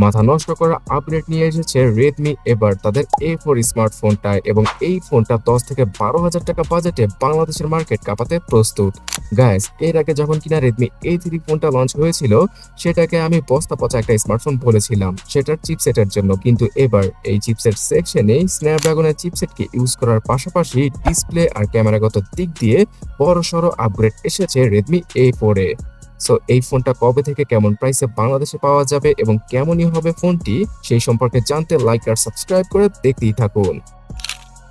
মাথা নষ্ট করা আপডেট নিয়ে এসেছে রেডমি এবার তাদের A4 স্মার্টফোনটায়, এবং এই ফোনটা 10 থেকে 12,000 টাকা বাজেটে বাংলাদেশের মার্কেট কাঁপাতে প্রস্তুত। গাইস, এর আগে যখন কিনা রেডমি A3 ফোনটা লঞ্চ হয়েছিল, সেটাকে আমি বস্তা পচা একটা স্মার্টফোন বলেছিলাম সেটার চিপসেটের জন্য, কিন্তু এবার এই চিপসেট সেকশনে স্ন্যাপড্রাগনের চিপসেটকে ইউজ করার পাশাপাশি ডিসপ্লে আর ক্যামেরাগত দিক দিয়ে বড়সড় আপগ্রেড এসেছে রেডমি A4 এ। সো এই ফোনটা কবে থেকে কেমন প্রাইসে বাংলাদেশে পাওয়া যাবে এবং কেমনই হবে ফোনটি, সেই সম্পর্কে জানতে লাইক আর সাবস্ক্রাইব করে দেখতেই থাকুন।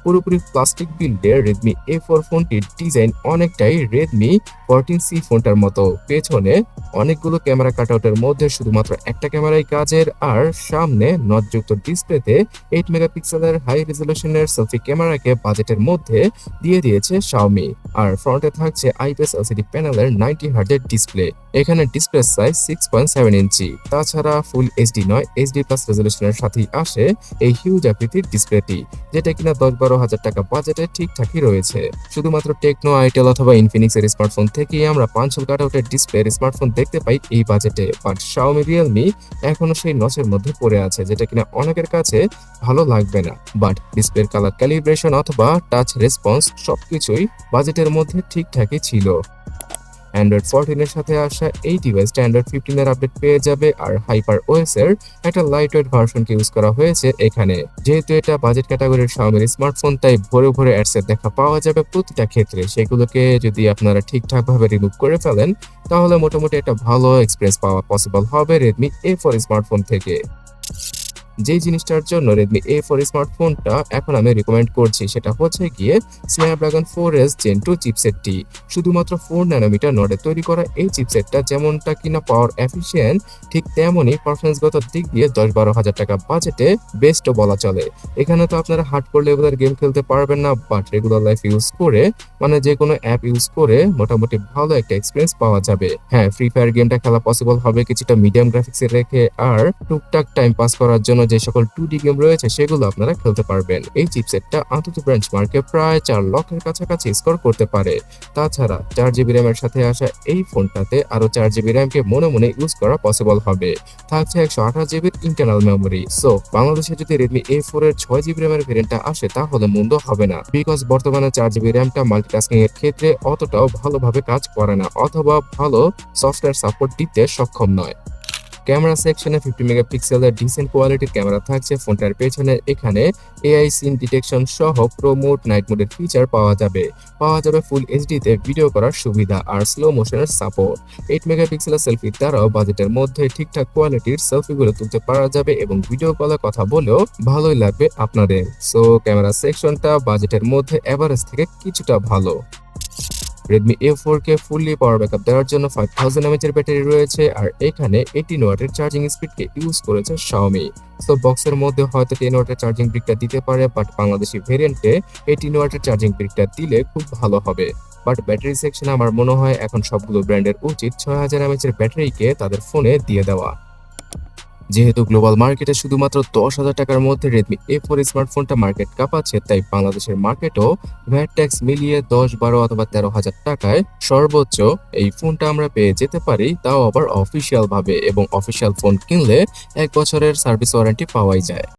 পুরোপুরি প্লাস্টিক বিল্ডের রেডমি A4 ফোনটির ডিজাইন অনেকটাই রেডমি 14C ফোনটার মতো। পেছনে অনেকগুলো ক্যামেরা কাটআউটের মধ্যে শুধুমাত্র একটা ক্যামেরাই কাজের, আর সামনে নটযুক্ত ডিসপ্লেতে 8 মেগাপিক্সেলের হাই রেজলিউশনের সেলফি ক্যামেরাকে বাজেটের মধ্যে দিয়ে দিয়েছে Xiaomi। আর ফ্রন্টে থাকছে আইপিএস এলসিডি প্যানেলের 90 হার্জের ডিসপ্লে। এখানে ডিসপ্লে সাইজ 6.7 ইঞ্চি। তাছাড়া ফুল এইচডি নয়, এইচডি প্লাস রেজলিউশনের সাথেই আসে এই হিউজ আকৃতির ডিসপ্লেটি, যেটা কিনা 10-12 হাজার টাকা বাজেটে ঠিকঠাকই রয়েছে। শুধুমাত্র টেকনো, আইটেল অথবা ইনফিনিক্স এর স্মার্টফোন থেকেই আমরা পাঞ্চল কাটআউটের ডিসপ্লের স্মার্টফোন দেখতে পাই এই বাজেটে, বাট Xiaomi Realme এখনো সেই নচের মধ্যে পড়ে আছে, যেটা কিনা অনেকের কাছে ভালো লাগবে না। বাট ডিসপ্লের কালার ক্যালিব্রেশন অথবা টাচ রেসপন্স সবকিছুই বাজেটের মধ্যে ঠিকঠাকই ছিল। অ্যান্ড্রয়েড 14 এর সাথে আসা এই ডিভাইসটা অ্যান্ড্রয়েড 15 এর আপডেট পেয়ে যাবে, আর হাইপার ওএস এর একটা লাইটওয়েট ভার্সনকে ইউজ করা হয়েছে এখানে। যেহেতু এটা বাজেট ক্যাটাগরির Xiaomi স্মার্টফোন, তাই ভরে ভরে অ্যাডসের দেখা পাওয়া যাবে প্রতিটা ক্ষেত্রে। সেগুলোকে যদি আপনারা ঠিকঠাকভাবে রিমুভ করে ফেলেন, তাহলে মোটামুটি একটা ভালো এক্সপিরিয়েন্স পাওয়া পসিবল হবে রেডমি A4 স্মার্টফোন থেকে। যেই জিনিসটার জন্য রেডমি A4 স্মার্টফোনটা এখন আমি রিকমেন্ড করছি, সেটা হচ্ছে গিয়ে স্ন্যাপড্রাগন 4S Gen 2 চিপসেটটি। শুধুমাত্র 4 ন্যানোমিটার নডে তৈরি করা এই চিপসেটটা যেমনটা কিনা পাওয়ার এফিশিয়েন্ট, ঠিক তেমনই পারফরমেন্সগত দিক দিয়ে 10-12 হাজার টাকা বাজেটে বেস্টও বলা চলে। এখানে তো আপনারা হার্ডকোর লেভেলের গেম খেলতে পারবেন না, বাট রেগুলার লাইফ ইউজ করে, মানে যে কোনো অ্যাপ ইউজ করে মোটামুটি ভালো একটা এক্সপিরিয়েন্স পাওয়া যাবে। হ্যাঁ, ফ্রি ফায়ার গেমটা খেলা পসিবল হবে কিছুটা মিডিয়াম গ্রাফিক্সে রেখে, আর টুকটাক টাইম পাস করার জন্য যে সকল 2D গেম রয়েছে সেগুলো আপনারা খেলতে পারবেন। এই চিপসেটটা আন্তত বেঞ্চমার্কে প্রায় 4 লক্ষের কাছাকাছি স্কোর করতে পারে। তাছাড়া 4GB র্যামের সাথে আসা এই ফোনটাতে আরো 4GB র্যামকে মনে মনে ইউজ করা পসিবল হবে। থাকছে 128GB ইন্টারনাল মেমোরি। সো বাংলাদেশে যদি রেডমি A4 এর 6GB র্যামের ভেরিয়েন্টটা আসে, তাহলে মন্দ হবে না, বিকজ বর্তমানে 4GB র্যামটা মাল্টিটাস্কিং এর ক্ষেত্রে অতটাও ভালোভাবে কাজ করে না, অথবা ভালো সফটওয়্যার সাপোর্ট দিতে সক্ষম নয়। ক্যামেরা সেকশনে 50 মেগাপিক্সেলের ডিসেন্ট কোয়ালিটির ক্যামেরা থাকছে ফোনটার পেছনে। এখানে এআই সিন ডিটেকশন সহ প্রো মোড, নাইট মোডের ফিচার পাওয়া যাবে। ফুল এইচডিতে ভিডিও করার সুবিধা আর স্লো মোশনের সাপোর্ট। 8 মেগাপিক্সেলের সেলফি দ্বারাও বাজেটের মধ্যে ঠিকঠাক কোয়ালিটির সেলফিগুলো তুলতে পারা যাবে, এবং ভিডিও কলে কথা বলেও ভালোই লাগবে আপনাদের। সো ক্যামেরা সেকশনটা বাজেটের মধ্যে এভারেজ থেকে কিছুটা ভালো। রেডমি A4 কে ফুললি পাওয়ার ব্যাকআপ দেওয়ার জন্য 5000 mAh এর ব্যাটারি রয়েছে, আর এখানে 18 ওয়াটের চার্জিং স্পিডকে ইউজ করেছে Xiaomi। সো বক্সের মধ্যে হয়তো 10 ওয়াটের চার্জিং ব্রিকটা দিতে পারে, বাট বাংলাদেশি ভেরিয়েন্টে 18 ওয়াটের চার্জিং ব্রিকটা দিলে খুব ভালো হবে। বাট ব্যাটারি সেকশনে আমার মনে হয় এখন সবগুলো ব্র্যান্ডের উচিত 6000 mAh এর ব্যাটারিকে তাদের ফোনে দিয়ে দেওয়া। যেহেতু গ্লোবাল মার্কেটে শুধুমাত্র 10,000 টাকার মধ্যে রেডমি A4 স্মার্টফোনটা মার্কেট কাঁপাচ্ছে, তাই বাংলাদেশের মার্কেটও ভ্যাট ট্যাক্স মিলিয়ে 10, 12 অথবা 13,000 টাকায় সর্বোচ্চ এই ফোনটা আমরা পেয়ে যেতে পারি, তাও আবার অফিসিয়াল ভাবে। এবং অফিসিয়াল ফোন কিনলে 1 বছরের সার্ভিস ওয়ারেন্টি পাওয়াই যায়।